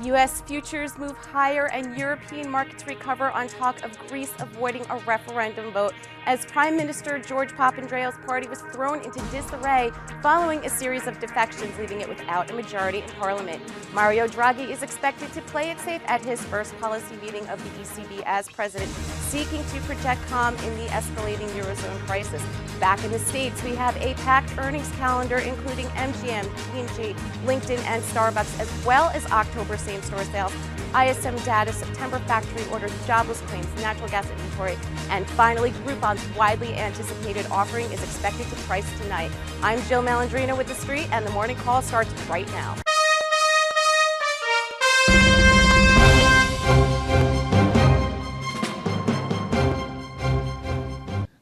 U.S. futures move higher and European markets recover on talk of Greece avoiding a referendum vote as Prime Minister George Papandreou's party was thrown into disarray following a series of defections, leaving it without a majority in Parliament. Mario Draghi is expected to play it safe at his first policy meeting of the ECB as president, seeking to project calm in the escalating Eurozone crisis. Back in the States, we have a packed earnings calendar including MGM, P&G, LinkedIn, and Starbucks, as well as October same-store sales, ISM data, September factory orders, jobless claims, natural gas inventory, and finally, Groupon's widely anticipated offering is expected to price tonight. I'm Jill Malandrino with The Street, and the morning call starts right now.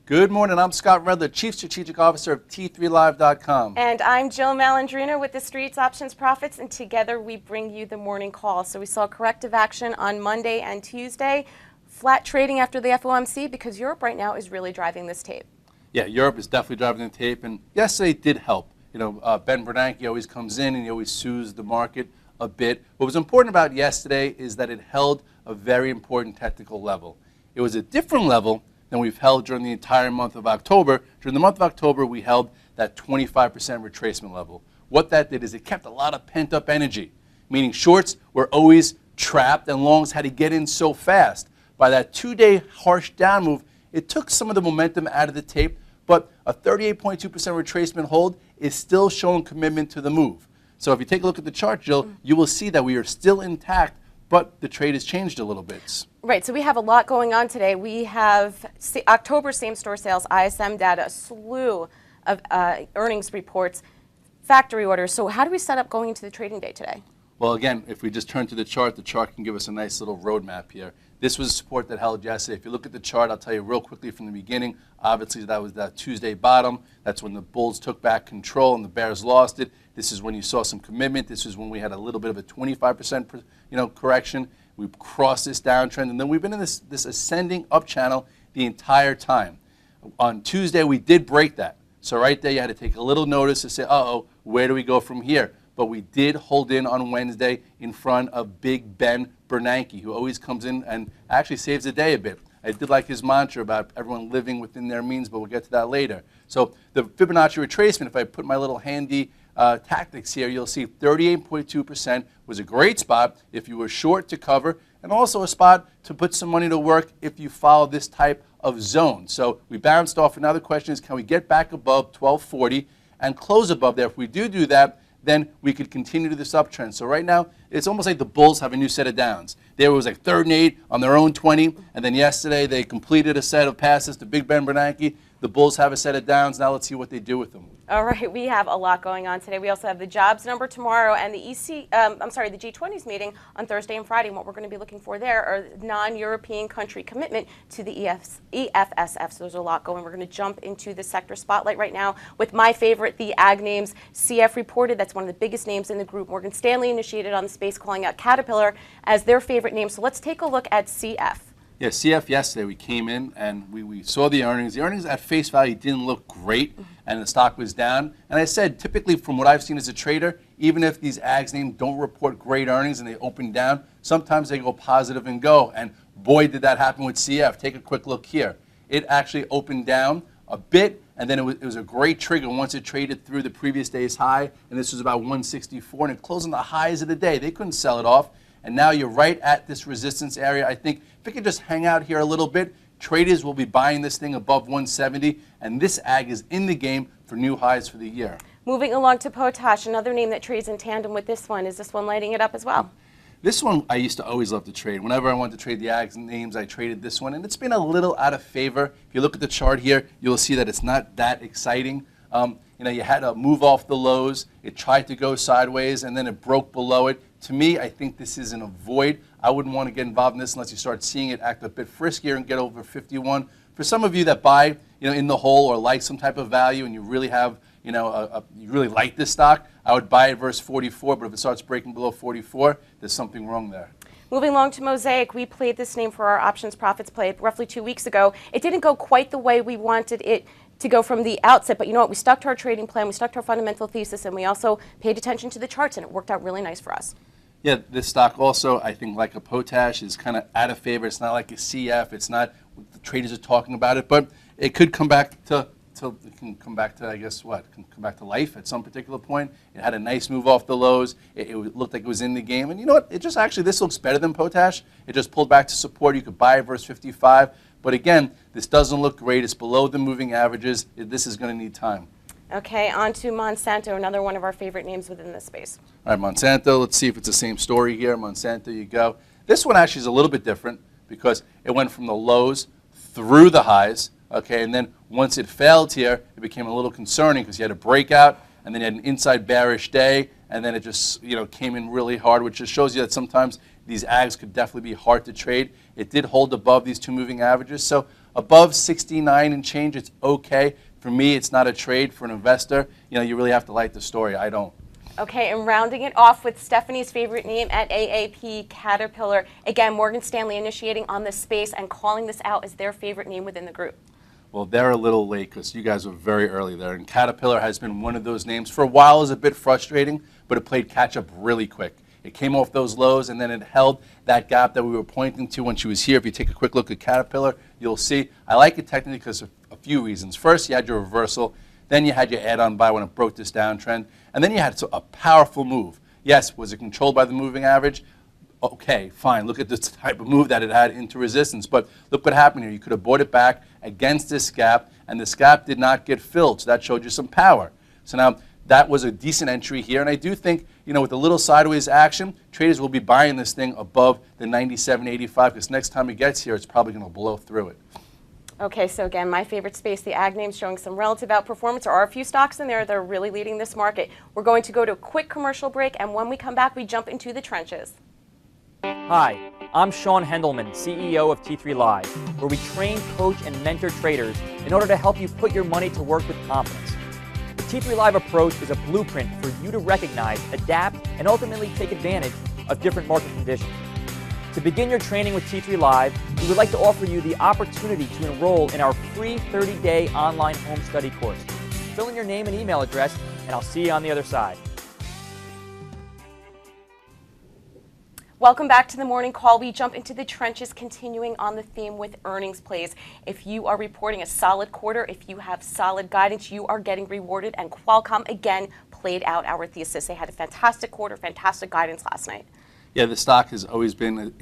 Good morning, I'm Scott Redler, Chief Strategic Officer of T3Live.com. And I'm Jill Malandrino with The Street's Options Profits, and together we bring you the morning call. So we saw corrective action on Monday and Tuesday, flat trading after the FOMC because Europe right now is really driving this tape. Yeah, Europe is definitely driving the tape, and yesterday did help. You know, Ben Bernanke always comes in and he always soothes the market a bit. What was important about yesterday is that it held a very important technical level. It was a different level than we've held during the entire month of October. During the month of October, we held that 25% retracement level. What that did is it kept a lot of pent-up energy, meaning shorts were always trapped and longs had to get in so fast. By that two-day harsh down move, it took some of the momentum out of the tape, but a 38.2% retracement hold is still showing commitment to the move. So if you take a look at the chart, Jill, you will see that we are still intact, but the trade has changed a little bit. Right, so we have a lot going on today. We have October same-store sales, ISM data, a slew of earnings reports, factory orders. So how do we set up going into the trading day today? Well, again, if we just turn to the chart can give us a nice little roadmap here. This was a support that held yesterday. If you look at the chart, I'll tell you real quickly from the beginning, obviously that was that Tuesday bottom. That's when the bulls took back control and the bears lost it. This is when you saw some commitment. This is when we had a little bit of a 25% correction. We crossed this downtrend, and then we've been in this ascending up channel the entire time. On Tuesday, we did break that. So right there, you had to take a little notice to say, uh-oh, where do we go from here? But we did hold in on Wednesday in front of Big Ben Bernanke, who always comes in and actually saves the day a bit. I did like his mantra about everyone living within their means, but we'll get to that later. So the Fibonacci retracement, if I put my little handy tactics here, you'll see 38.2% was a great spot if you were short to cover, and also a spot to put some money to work if you follow this type of zone. So we bounced off, and now the question is, can we get back above 1240 and close above there? If we do that, then we could continue to this uptrend. So right now, it's almost like the bulls have a new set of downs. There was like 3rd and 8 on their own 20, and then yesterday they completed a set of passes to Big Ben Bernanke. The bulls have a set of downs. Now let's see what they do with them. All right, we have a lot going on today. We also have the jobs number tomorrow and the the G20's meeting on Thursday and Friday. And what we're going to be looking for there are non-European country commitment to the EFSF. So there's a lot going. We're going to jump into the sector spotlight right now with my favorite, the ag names. CF reported, that's one of the biggest names in the group. Morgan Stanley initiated on the space, calling out Caterpillar as their favorite name. So let's take a look at CF. Yeah, CF yesterday, we came in and we saw the earnings. The earnings at face value didn't look great, and the stock was down. And I said, typically from what I've seen as a trader, even if these ags names don't report great earnings and they open down, sometimes they go positive and go. And boy, did that happen with CF. Take a quick look here. It actually opened down a bit, and then it was a great trigger once it traded through the previous day's high, and this was about 164, and it closed on the highs of the day. They couldn't sell it off. And now you're right at this resistance area. I think if it could just hang out here a little bit, traders will be buying this thing above 170, and this ag is in the game for new highs for the year. Moving along to Potash, another name that trades in tandem with this one. Is this one lighting it up as well? This one I used to always love to trade. Whenever I wanted to trade the ags names, I traded this one, and it's been a little out of favor. If you look at the chart here, you'll see that it's not that exciting. You had to move off the lows. It tried to go sideways, and then it broke below it. To me, I think this is an avoid. I wouldn't want to get involved in this unless you start seeing it act a bit friskier and get over 51. For some of you that buy, in the hole or like some type of value, and you really have, you really like this stock, I would buy it versus 44. But if it starts breaking below 44, there's something wrong there. Moving along to Mosaic, we played this name for our options profits play roughly 2 weeks ago. It didn't go quite the way we wanted it to go from the outset, but you know what? We stuck to our trading plan, we stuck to our fundamental thesis, and we also paid attention to the charts, and it worked out really nice for us. Yeah, this stock also, I think, like a potash, is kind of out of favor. It's not like a CF. It's not what the traders are talking about it, but it could come back to it can come back to, I guess, what? It can come back to life at some particular point. It had a nice move off the lows. It looked like it was in the game. And you know what? It just actually, this looks better than potash. It just pulled back to support. You could buy it versus 55. But again, this doesn't look great. It's below the moving averages. This is going to need time. Okay, on to Monsanto, another one of our favorite names within this space. All right, Monsanto, let's see if it's the same story here. Monsanto, you go. This one actually is a little bit different because it went from the lows through the highs, okay, and then once it failed here, it became a little concerning because you had a breakout, and then you had an inside bearish day, and then it just, came in really hard, which just shows you that sometimes these ags could definitely be hard to trade. It did hold above these two moving averages, so above 69 and change, it's okay. For me, it's not a trade. For an investor, you really have to like the story. I don't. Okay, and rounding it off with Stephanie's favorite name at AAP, Caterpillar. Again, Morgan Stanley initiating on this space and calling this out as their favorite name within the group. Well, they're a little late because you guys were very early there. And Caterpillar has been one of those names. For a while, it was a bit frustrating, but it played catch-up really quick. It came off those lows, and then it held that gap that we were pointing to when she was here. If you take a quick look at Caterpillar, you'll see. I like it technically because of a few reasons. First, you had your reversal. Then you had your add-on buy when it broke this downtrend. And then you had a powerful move. Yes, was it controlled by the moving average? Okay, fine. Look at this type of move that it had into resistance. But look what happened here. You could have bought it back against this gap, and this gap did not get filled. So that showed you some power. So now that was a decent entry here. And I do think, with a little sideways action, traders will be buying this thing above the 97.85 because next time it gets here, it's probably going to blow through it. Okay, so again, my favorite space, the ag names showing some relative outperformance. There are a few stocks in there that are really leading this market. We're going to go to a quick commercial break, and when we come back, we jump into the trenches. Hi, I'm Sean Hendelman, CEO of T3Live, where we train, coach, and mentor traders in order to help you put your money to work with confidence. The T3Live approach is a blueprint for you to recognize, adapt, and ultimately take advantage of different market conditions. To begin your training with T3Live, we would like to offer you the opportunity to enroll in our free 30-day online home study course. Fill in your name and email address, and I'll see you on the other side. Welcome back to the morning call. We jump into the trenches, continuing on the theme with earnings plays. If you are reporting a solid quarter, if you have solid guidance, you are getting rewarded. And Qualcomm, again, played out our thesis. They had a fantastic quarter, fantastic guidance last night. Yeah, the stock has always been an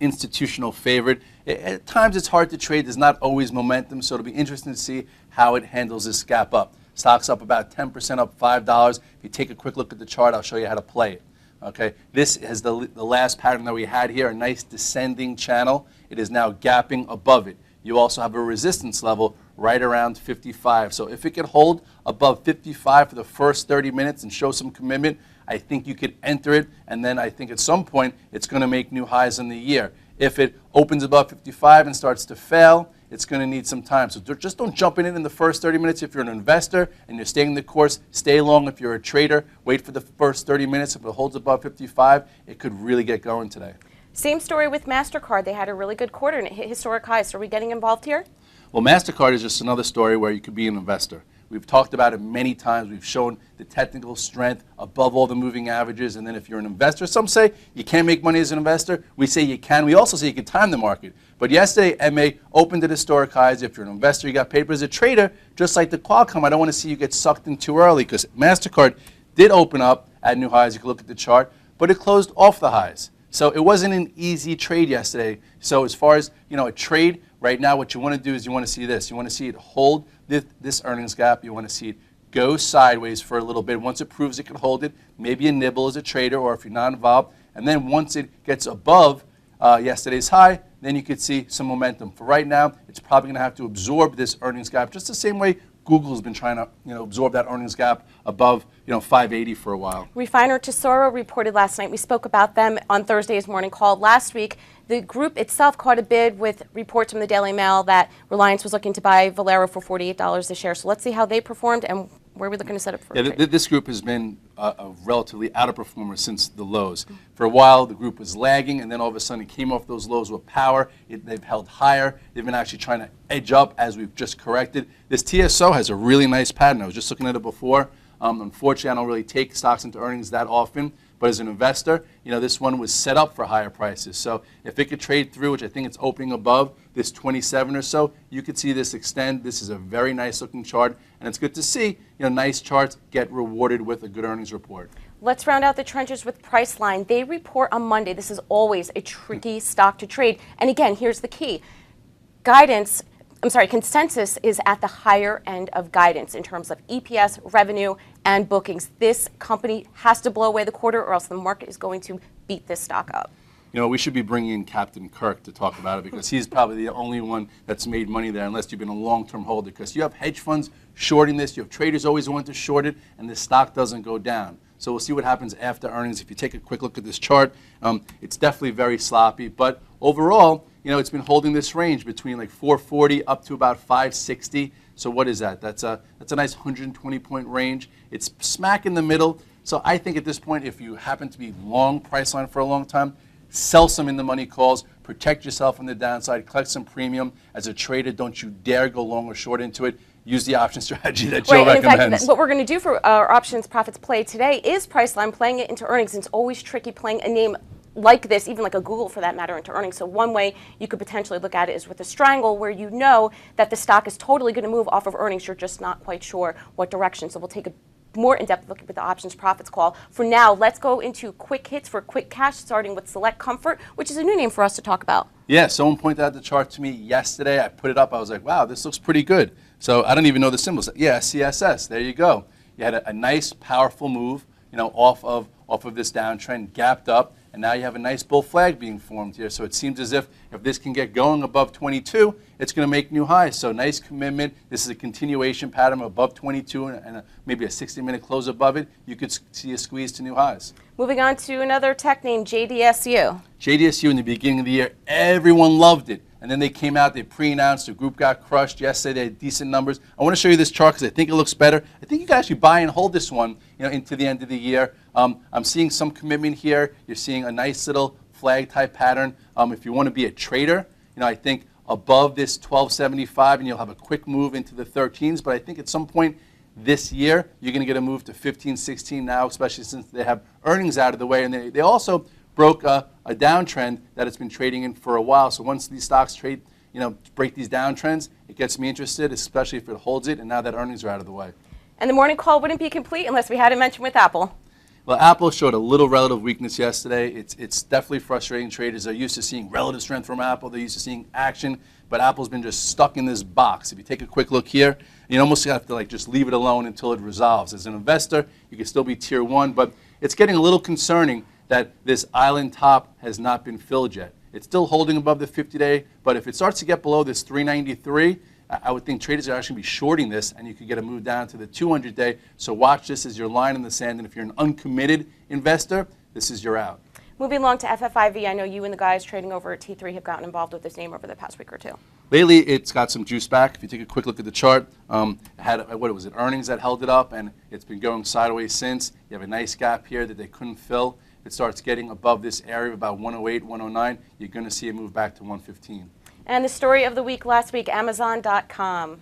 institutional favorite. At times it's hard to trade. There's not always momentum, so it'll be interesting to see how it handles this gap up. Stock's up about 10%, up $5. If you take a quick look at the chart, I'll show you how to play it. Okay, this is the last pattern that we had here, a nice descending channel. It is now gapping above it. You also have a resistance level right around 55. So if it could hold above 55 for the first 30 minutes and show some commitment, I think you could enter it, and then I think at some point it's going to make new highs in the year. If it opens above 55 and starts to fail, it's going to need some time. So just don't jump in it in the first 30 minutes. If you're an investor and you're staying the course, stay long. If you're a trader, wait for the first 30 minutes. If it holds above 55, it could really get going today. Same story with MasterCard. They had a really good quarter and it hit historic highs. So are we getting involved here? Well, MasterCard is just another story where you could be an investor. We've talked about it many times. We've shown the technical strength above all the moving averages. And then if you're an investor, some say you can't make money as an investor. We say you can. We also say you can time the market. But yesterday, MA opened at historic highs. If you're an investor, you got paid. But as a trader, just like the Qualcomm, I don't want to see you get sucked in too early because MasterCard did open up at new highs. You can look at the chart, but it closed off the highs. So it wasn't an easy trade yesterday. So as far as a trade, right now what you want to do is you want to see this. You want to see it hold this earnings gap. You want to see it go sideways for a little bit. Once it proves it can hold it, maybe a nibble as a trader or if you're not involved. And then once it gets above yesterday's high, then you could see some momentum. For right now, it's probably going to have to absorb this earnings gap just the same way Google's been trying to absorb that earnings gap above 580 for a while. Refiner Tesoro reported last night. We spoke about them on Thursday's morning call. Last week, the group itself caught a bid with reports from the Daily Mail that Reliance was looking to buy Valero for $48 a share. So let's see how they performed and where are we looking to set up for a trade? This group has been a relatively out-of-performer since the lows. For a while, the group was lagging, and then all of a sudden it came off those lows with power. They've held higher. They've been actually trying to edge up as we've just corrected. This TSO has a really nice pattern. I was just looking at it before. Unfortunately, I don't really take stocks into earnings that often, But as an investor, this one was set up for higher prices. So if it could trade through, which I think it's opening above this 27 or so, you could see this extend. This is a very nice looking chart, and it's good to see, nice charts get rewarded with a good earnings report. Let's round out the trenches with Priceline. They report on Monday. This is always a tricky stock to trade. And again, here's the key. Consensus is at the higher end of guidance in terms of EPS, revenue, and bookings. This company has to blow away the quarter or else the market is going to beat this stock up. We should be bringing in Captain Kirk to talk about it because he's probably the only one that's made money there unless you've been a long-term holder, because you have hedge funds shorting this, you have traders always want to short it, and the stock doesn't go down. So we'll see what happens after earnings. If you take a quick look at this chart, it's definitely very sloppy, but overall, it's been holding this range between like 440 up to about 560. So what is that? That's a nice 120-point range. It's smack in the middle. So I think at this point, if you happen to be long Priceline for a long time, sell some in the money calls, protect yourself on the downside, collect some premium. As a trader, don't you dare go long or short into it. Use the option strategy that Joe recommends. In fact, what we're going to do for our options profits play today is Priceline, playing it into earnings. And it's always tricky playing a name like this, even like a Google for that matter, into earnings. So one way you could potentially look at it is with a strangle, where you know that the stock is totally going to move off of earnings. You're just not quite sure what direction. So we'll take a more in-depth look at the options profits call. For now, let's go into quick hits for quick cash, starting with Select Comfort, which is a new name for us to talk about. Yeah, someone pointed out the chart to me yesterday. I put it up. I was like, wow, this looks pretty good. So I don't even know the symbols. Yeah, SCSS. There you go. You had a nice, powerful move, off of this downtrend, gapped up, and now you have a nice bull flag being formed here. So it seems as if this can get going above 22, it's going to make new highs. So nice commitment. This is a continuation pattern above 22 and maybe a 60-minute close above it. You could see a squeeze to new highs. Moving on to another tech name, JDSU. JDSU in the beginning of the year, everyone loved it. And then they came out, they pre-announced, the group got crushed yesterday, they had decent numbers. I want to show you this chart because I think it looks better. I think you can actually buy and hold this one into the end of the year. I'm seeing some commitment here. You're seeing a nice little flag type pattern. If you want to be a trader, I think above this 1275 and you'll have a quick move into the 13s. But I think at some point this year, you're going to get a move to 15, 16 now, especially since they have earnings out of the way. And they also broke a downtrend that it's been trading in for a while. So once these stocks trade, break these downtrends, it gets me interested, especially if it holds it, and now that earnings are out of the way. And the morning call wouldn't be complete unless we had it mentioned with Apple. Well, Apple showed a little relative weakness yesterday. It's definitely frustrating. Traders are used to seeing relative strength from Apple. They're used to seeing action, but Apple's been just stuck in this box. If you take a quick look here, you almost have to just leave it alone until it resolves. As an investor, you can still be tier 1, but it's getting a little concerning that this island top has not been filled yet. It's still holding above the 50-day, but if it starts to get below this 393, I would think traders are actually be shorting this, and you could get a move down to the 200-day. So watch this as your line in the sand, and if you're an uncommitted investor, this is your out. Moving along to FFIV, I know you and the guys trading over at T3 have gotten involved with this name over the past week or two. Lately, it's got some juice back. If you take a quick look at the chart, it had, earnings that held it up, and it's been going sideways since. You have a nice gap here that they couldn't fill. If it starts getting above this area of about 108, 109, you're going to see it move back to 115. And the story of the week last week, Amazon.com.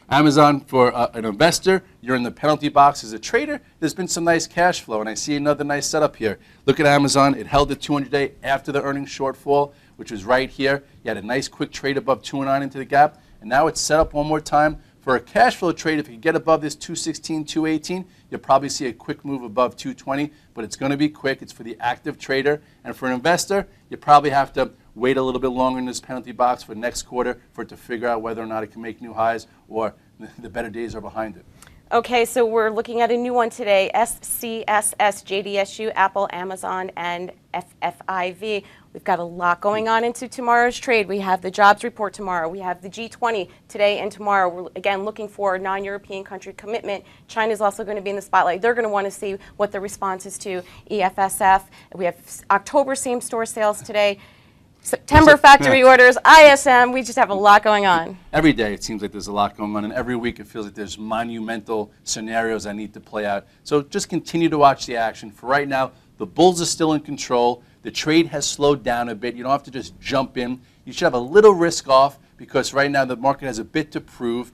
Amazon, for an investor, you're in the penalty box. As a trader, there's been some nice cash flow, and I see another nice setup here. Look at Amazon. It held the 200-day after the earnings shortfall, which was right here. You had a nice quick trade above 209 into the gap, and now it's set up one more time. For a cash flow trade, if you get above this 216, 218, you'll probably see a quick move above 220, but it's going to be quick. It's for the active trader. And for an investor, you probably have to wait a little bit longer in this penalty box for next quarter for it to figure out whether or not it can make new highs or the better days are behind it. Okay, so we're looking at a new one today, SCSS, JDSU, Apple, Amazon, and FFIV. We've got a lot going on into tomorrow's trade. We have the jobs report tomorrow. We have the G20 today and tomorrow. We're, again, looking for non-European country commitment. China's also going to be in the spotlight. They're going to want to see what the response is to EFSF. We have October same-store sales today. September factory orders, ISM, we just have a lot going on. Every day it seems like there's a lot going on, and every week it feels like there's monumental scenarios that need to play out. So just continue to watch the action. For right now, the bulls are still in control. The trade has slowed down a bit. You don't have to just jump in. You should have a little risk off because right now the market has a bit to prove.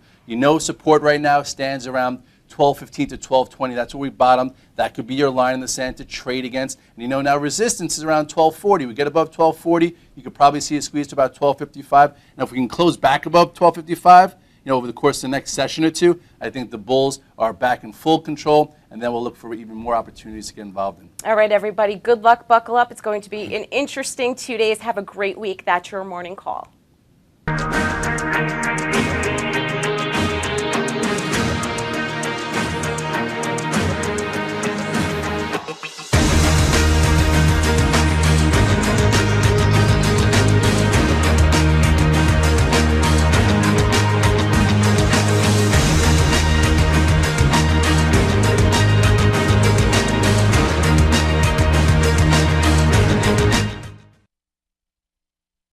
Support right now stands around 12.15 to 12.20. That's where we bottomed. That could be your line in the sand to trade against. And you know now resistance is around 12.40. We get above 12.40, you could probably see a squeeze to about 12.55. Now if we can close back above 12.55, over the course of the next session or two, I think the bulls are back in full control, and then we'll look for even more opportunities to get involved in. All right, everybody, good luck, buckle up. It's going to be an interesting 2 days. Have a great week. That's your morning call.